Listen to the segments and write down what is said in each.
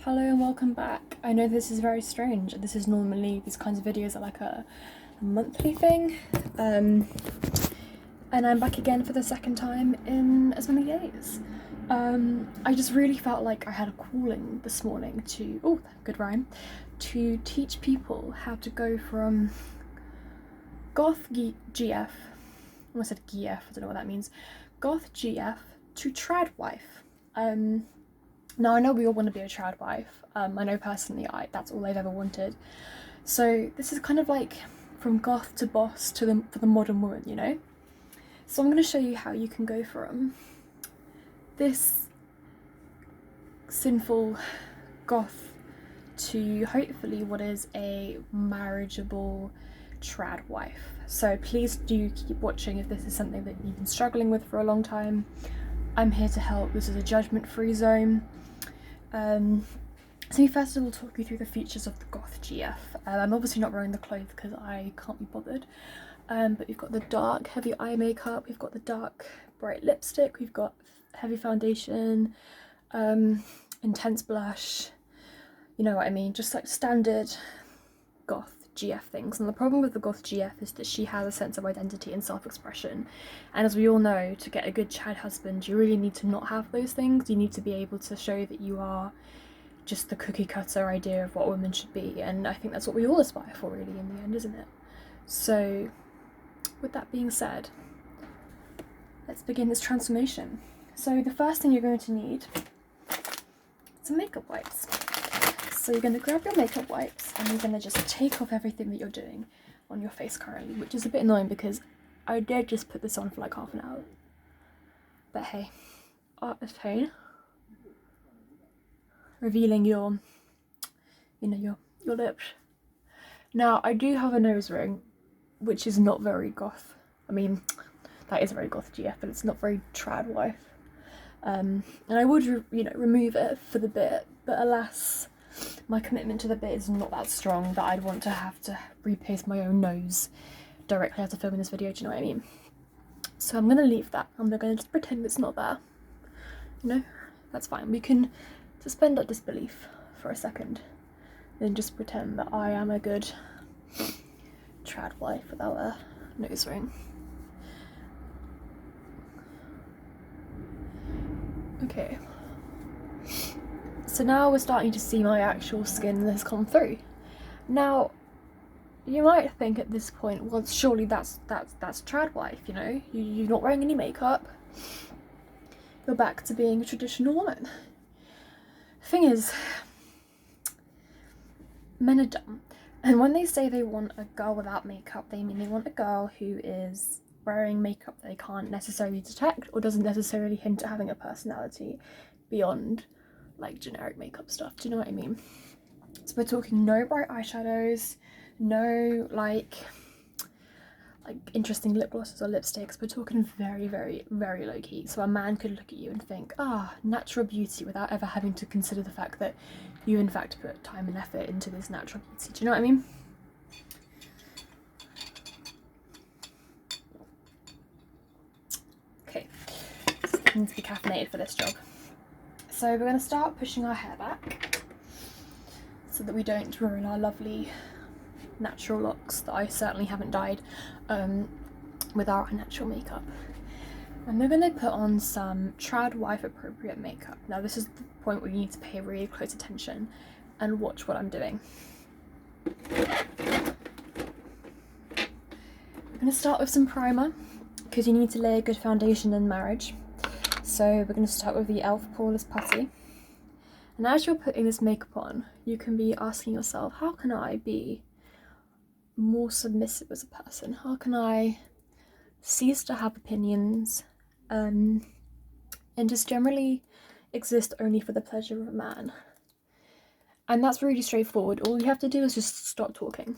Hello and welcome back. I know this is very strange. This is normally, these kinds of videos are like a monthly thing. And I'm back again for the second time in as many days. I just really felt like I had a calling this morning to, oh, good rhyme, to teach people how to go from goth GF, I almost said GF, I don't know what that means, goth GF to trad wife. Now I know we all want to be a trad wife. I know personally that's all I've ever wanted. So this is kind of like from goth to boss for the modern woman, you know? So I'm going to show you how you can go from this sinful goth to hopefully what is a marriageable trad wife. So please do keep watching if this is something that you've been struggling with for a long time. I'm here to help. This is a judgment-free zone. So first of all, talk you through the features of the goth GF. I'm obviously not wearing the clothes because I can't be bothered. But we've got the dark, heavy eye makeup, we've got the dark, bright lipstick, we've got heavy foundation, intense blush, you know what I mean, just like standard goth GF things. And the problem with the goth GF is that she has a sense of identity and self-expression. And as we all know, to get a good trad husband, you really need to not have those things. You need to be able to show that you are just the cookie cutter idea of what women should be. And I think that's what we all aspire for really in the end, isn't it? So with that being said, let's begin this transformation. So the first thing you're going to need is some makeup wipes. So you're going to grab your makeup wipes and you're going to just take off everything that you're doing on your face currently, which is a bit annoying because I did just put this on for like half an hour. But hey, art of tone. Revealing your lips. Now I do have a nose ring, which is not very goth. I mean, that is very goth GF, but it's not very trad wife. And I would, remove it for the bit, but alas, my commitment to the bit is not that strong that I'd want to have to repaste my own nose directly after filming this video, do you know what I mean? So I'm going to leave that. I'm going to just pretend it's not there. You know, that's fine. We can suspend our disbelief for a second and just pretend that I am a good trad wife without a nose ring. Okay. So now we're starting to see my actual skin has come through. Now, you might think at this point, well, surely that's trad wife, you know? You're not wearing any makeup. You're back to being a traditional woman. Thing is, men are dumb. And when they say they want a girl without makeup, they mean they want a girl who is wearing makeup they can't necessarily detect or doesn't necessarily hint at having a personality beyond like generic makeup stuff. Do you know what I mean? So we're talking no bright eyeshadows, no like interesting lip glosses or lipsticks. We're talking very, very, very low key. So a man could look at you and think, natural beauty, without ever having to consider the fact that you in fact put time and effort into this natural beauty. Do you know what I mean? Okay, so it needs to be caffeinated for this job. So we're going to start pushing our hair back so that we don't ruin our lovely natural locks that I certainly haven't dyed with our natural makeup. And we're going to put on some trad wife appropriate makeup. Now this is the point where you need to pay really close attention and watch what I'm doing. We're going to start with some primer because you need to lay a good foundation in marriage. So we're going to start with the e.l.f. Poreless Putty. And as you're putting this makeup on, you can be asking yourself, how can I be more submissive as a person? How can I cease to have opinions and just generally exist only for the pleasure of a man? And that's really straightforward. All you have to do is just stop talking.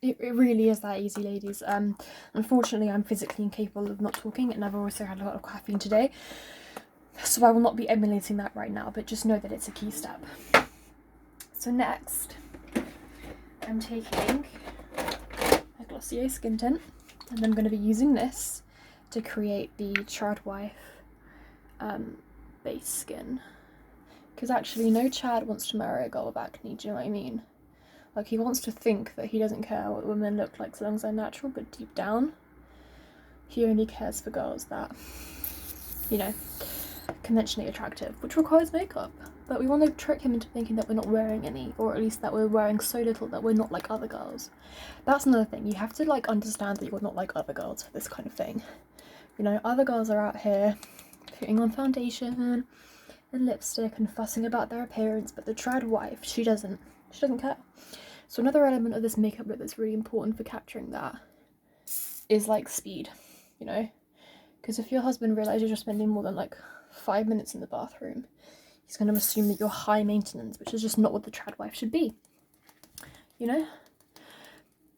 It really is that easy, ladies. Unfortunately, I'm physically incapable of not talking, and I've also had a lot of caffeine today, so I will not be emulating that right now, but just know that it's a key step. So next, I'm taking a Glossier skin tint, and I'm going to be using this to create the trad wife base skin. Because actually no Chad wants to marry a girl with acne, do you know what I mean? Like, he wants to think that he doesn't care what women look like so long as they're natural, but deep down, he only cares for girls that, you know, conventionally attractive, which requires makeup. But we want to trick him into thinking that we're not wearing any, or at least that we're wearing so little that we're not like other girls. That's another thing. You have to, like, understand that you're not like other girls for this kind of thing. You know, other girls are out here putting on foundation and lipstick and fussing about their appearance, but the trad wife, she doesn't care. So another element of this makeup look that's really important for capturing that is, like, speed, you know? Because if your husband realises you're spending more than, like, 5 minutes in the bathroom, he's going to assume that you're high maintenance, which is just not what the trad wife should be, you know?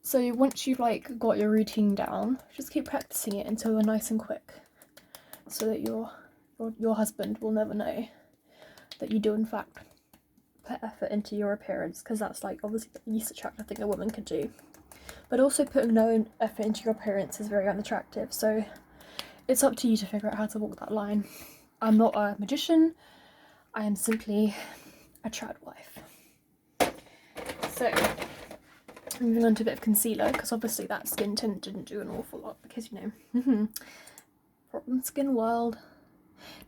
So once you've, like, got your routine down, just keep practicing it until you're nice and quick, so that your husband will never know that you do in fact put effort into your appearance, because that's, like, obviously the least attractive thing a woman could do. But also putting no effort into your appearance is very unattractive, so it's up to you to figure out how to walk that line. I'm not a magician, I am simply a trad wife. So, moving on to a bit of concealer, because obviously that skin tint didn't do an awful lot, because, you know, problem skin world.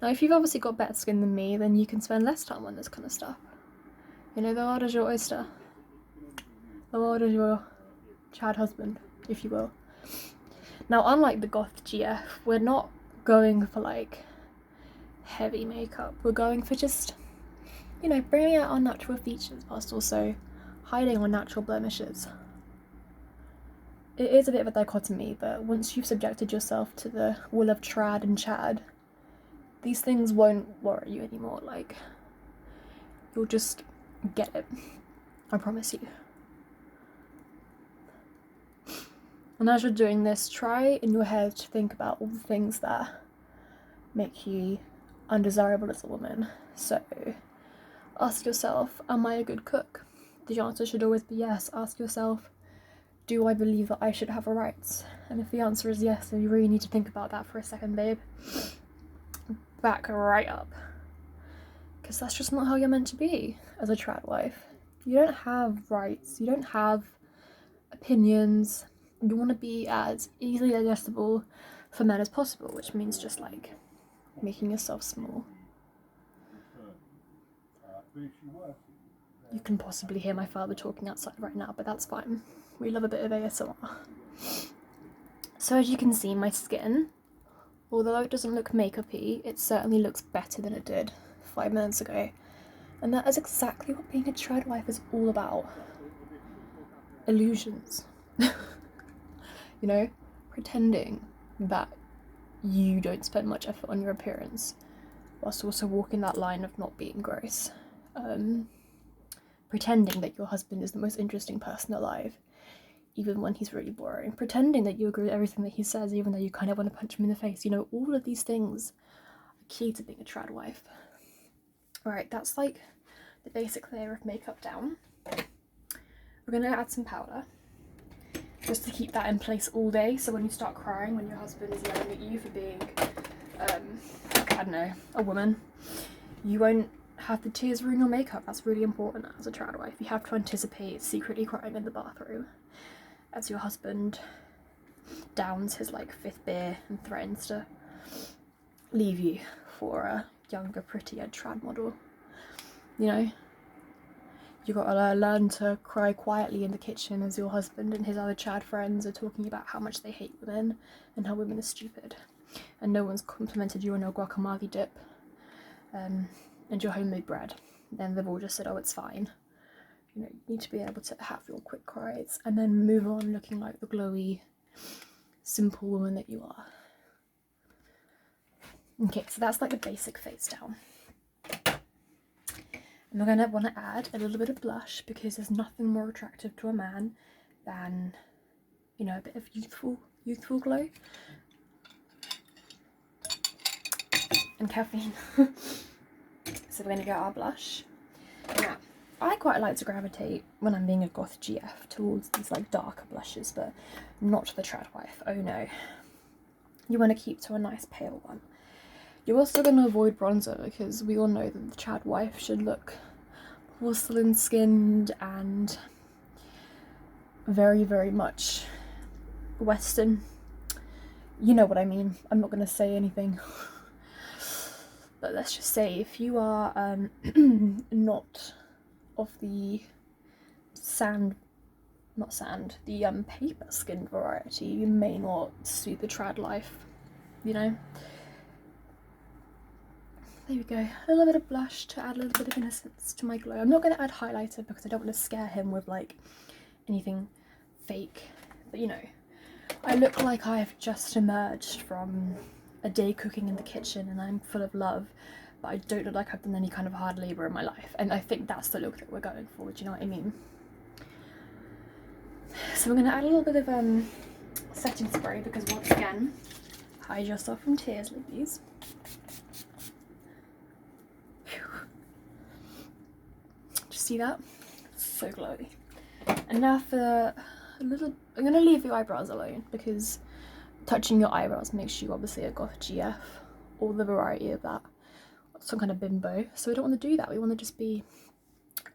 Now, if you've obviously got better skin than me, then you can spend less time on this kind of stuff. You know, the world is your oyster. The world is your Chad husband, if you will. Now, unlike the goth GF, we're not going for, like, heavy makeup. We're going for just, you know, bringing out our natural features whilst also hiding our natural blemishes. It is a bit of a dichotomy, but once you've subjected yourself to the will of trad and Chad, these things won't worry you anymore. Like, you'll just get it. I promise you. And as you're doing this, try in your head to think about all the things that make you undesirable as a woman. So, ask yourself, am I a good cook? The answer should always be yes. Ask yourself, do I believe that I should have rights? And if the answer is yes, then you really need to think about that for a second, babe. Back right up. Because that's just not how you're meant to be as a trad wife. You don't have rights. You don't have opinions. You want to be as easily digestible for men as possible, which means just, like, making yourself small. You can possibly hear my father talking outside right now, but that's fine. We love a bit of ASMR. So as you can see, my skin, although it doesn't look makeup-y, it certainly looks better than it did 5 minutes ago. And that is exactly what being a trad wife is all about. Illusions. You know, pretending that you don't spend much effort on your appearance, whilst also walking that line of not being gross. Pretending that your husband is the most interesting person alive, even when he's really boring. Pretending that you agree with everything that he says, even though you kind of want to punch him in the face. You know, all of these things are key to being a trad wife. Alright, that's, like, the basic layer of makeup down. We're going to add some powder, just to keep that in place all day, so when you start crying, when your husband is yelling at you for being, I don't know, a woman, you won't have the tears ruin your makeup. That's really important as a trad wife. You have to anticipate secretly crying in the bathroom as your husband downs his, like, 5th beer and threatens to leave you for a younger, prettier trad model. You know? You gotta learn to cry quietly in the kitchen as your husband and his other Chad friends are talking about how much they hate women and how women are stupid. And no one's complimented you on your guacamole dip and your homemade bread. Then they've all just said, oh, it's fine. You know, you need to be able to have your quick cries and then move on looking like the glowy, simple woman that you are. Okay, so that's, like, the basic face down. And we're going to want to add a little bit of blush, because there's nothing more attractive to a man than, you know, a bit of youthful glow. And caffeine. So we're going to get our blush. Now, I quite like to gravitate, when I'm being a goth GF, towards these, like, darker blushes, but not the trad wife. Oh no. You want to keep to a nice pale one. You're also going to avoid bronzer because we all know that the Chad wife should look porcelain skinned and very, very much Western. You know what I mean. I'm not going to say anything. But let's just say if you are not of the paper skinned variety, you may not suit the trad life, you know. There we go. A little bit of blush to add a little bit of innocence to my glow. I'm not going to add highlighter because I don't want to scare him with like anything fake, but you know, I look like I've just emerged from a day cooking in the kitchen and I'm full of love, but I don't look like I've done any kind of hard labour in my life, and I think that's the look that we're going for, do you know what I mean? So we're going to add a little bit of setting spray because once again, hide yourself from tears, ladies. Just see that? So glowy. And now for a little, I'm going to leave your eyebrows alone because touching your eyebrows makes you obviously a goth GF, or the variety of that, some kind of bimbo. So we don't want to do that. We want to just be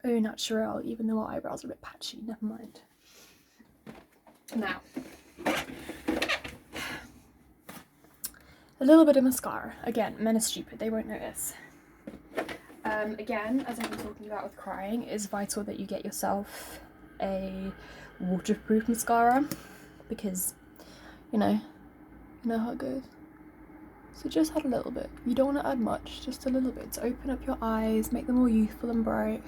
au naturel, even though our eyebrows are a bit patchy. Never mind. Now, a little bit of mascara. Again, men are stupid, they won't notice. Again, as I've been talking about with crying, it's vital that you get yourself a waterproof mascara because, you know how it goes. So just add a little bit. You don't want to add much, just a little bit to open up your eyes, make them more youthful and bright.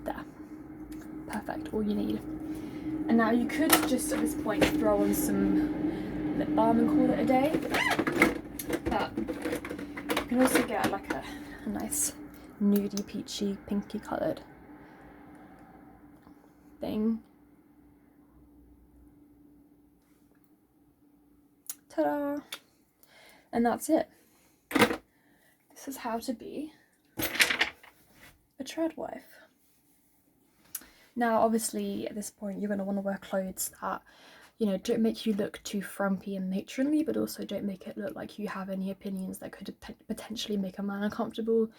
There. Perfect, all you need. And now you could just at this point throw on some lip balm and call it a day. But you can also get like a nice nudie, peachy, pinky coloured thing. Ta-da! And that's it. This is how to be a trad wife. Now obviously at this point you're going to want to wear clothes that, you know, don't make you look too frumpy and matronly, but also don't make it look like you have any opinions that could potentially make a man uncomfortable.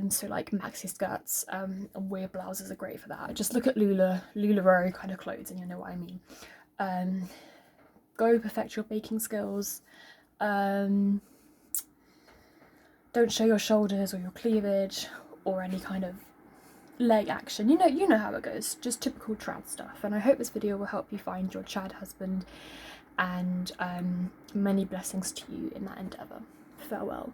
So like maxi skirts and weird blouses are great for that. Just look at LuLaRoe kind of clothes and you'll know what I mean. Go perfect your baking skills. Don't show your shoulders or your cleavage or any kind of leg action. You know how it goes. Just typical trad stuff. And I hope this video will help you find your Chad husband, and many blessings to you in that endeavour. Farewell.